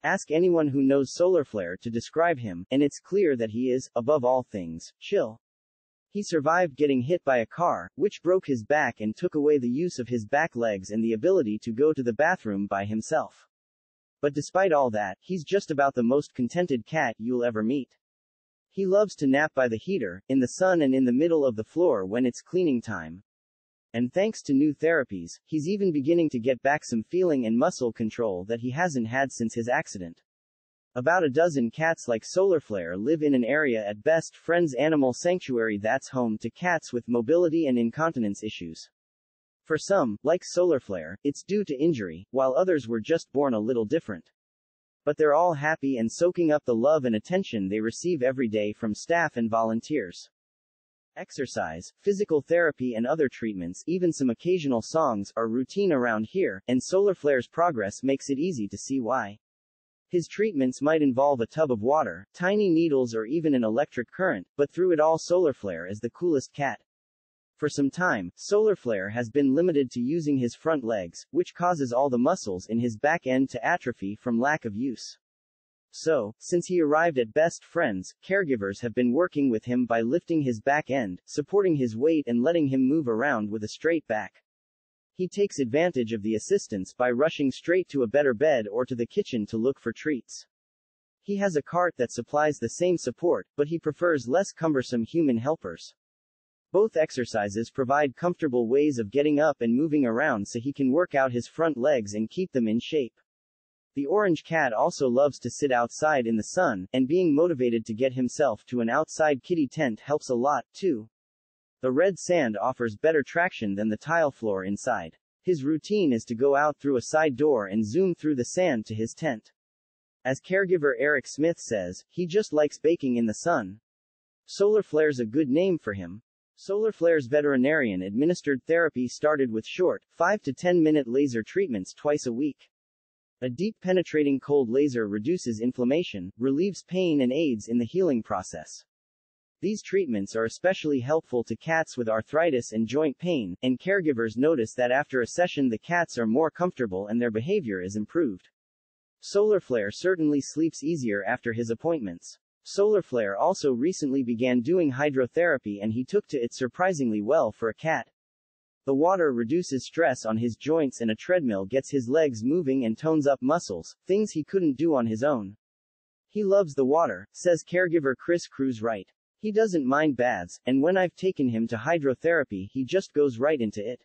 Ask anyone who knows Solarflare to describe him, and it's clear that he is, above all things, chill. He survived getting hit by a car, which broke his back and took away the use of his back legs and the ability to go to the bathroom by himself. But despite all that, he's just about the most contented cat you'll ever meet. He loves to nap by the heater, in the sun and in the middle of the floor when it's cleaning time. And thanks to new therapies, he's even beginning to get back some feeling and muscle control that he hasn't had since his accident. About a dozen cats like Solarflare live in an area at Best Friends Animal Sanctuary that's home to cats with mobility and incontinence issues. For some, like Solarflare, it's due to injury, while others were just born a little different. But they're all happy and soaking up the love and attention they receive every day from staff and volunteers. Exercise, physical therapy and other treatments, even some occasional songs, are routine around here, and Solarflare's progress makes it easy to see why. His treatments might involve a tub of water, tiny needles or even an electric current, but through it all Solarflare is the coolest cat. For some time, Solarflare has been limited to using his front legs, which causes all the muscles in his back end to atrophy from lack of use. So, since he arrived at Best Friends, caregivers have been working with him by lifting his back end, supporting his weight and letting him move around with a straight back. He takes advantage of the assistance by rushing straight to a better bed or to the kitchen to look for treats. He has a cart that supplies the same support, but he prefers less cumbersome human helpers. Both exercises provide comfortable ways of getting up and moving around so he can work out his front legs and keep them in shape. The orange cat also loves to sit outside in the sun, and being motivated to get himself to an outside kitty tent helps a lot, too. The red sand offers better traction than the tile floor inside. His routine is to go out through a side door and zoom through the sand to his tent. As caregiver Eric Smith says, he just likes baking in the sun. Solarflare's a good name for him. Solarflare's veterinarian-administered therapy started with short, 5 to 10-minute laser treatments twice a week. A deep penetrating cold laser reduces inflammation, relieves pain and aids in the healing process. These treatments are especially helpful to cats with arthritis and joint pain, and caregivers notice that after a session the cats are more comfortable and their behavior is improved. Solarflare certainly sleeps easier after his appointments. Solarflare also recently began doing hydrotherapy and he took to it surprisingly well for a cat. The water reduces stress on his joints and a treadmill gets his legs moving and tones up muscles, things he couldn't do on his own. He loves the water, says caregiver Chris Cruz-Wright. He doesn't mind baths, and when I've taken him to hydrotherapy he just goes right into it.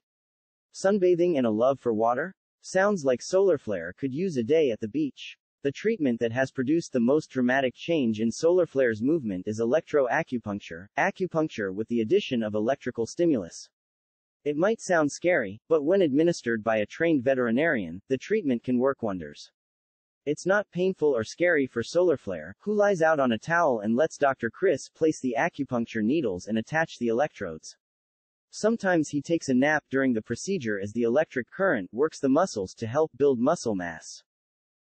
Sunbathing and a love for water? Sounds like Solarflare could use a day at the beach. The treatment that has produced the most dramatic change in Solarflare's movement is electroacupuncture, acupuncture with the addition of electrical stimulus. It might sound scary, but when administered by a trained veterinarian, the treatment can work wonders. It's not painful or scary for Solarflare, who lies out on a towel and lets Dr. Chris place the acupuncture needles and attach the electrodes. Sometimes he takes a nap during the procedure as the electric current works the muscles to help build muscle mass.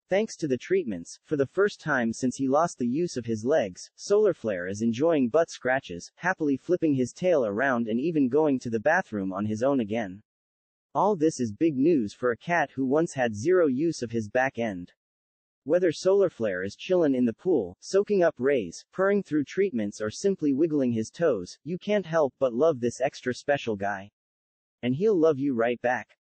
Thanks to the treatments, for the first time since he lost the use of his legs, Solarflare is enjoying butt scratches, happily flipping his tail around and even going to the bathroom on his own again. All this is big news for a cat who once had zero use of his back end. Whether Solarflare is chillin' in the pool, soaking up rays, purring through treatments or simply wiggling his toes, you can't help but love this extra special guy. And he'll love you right back.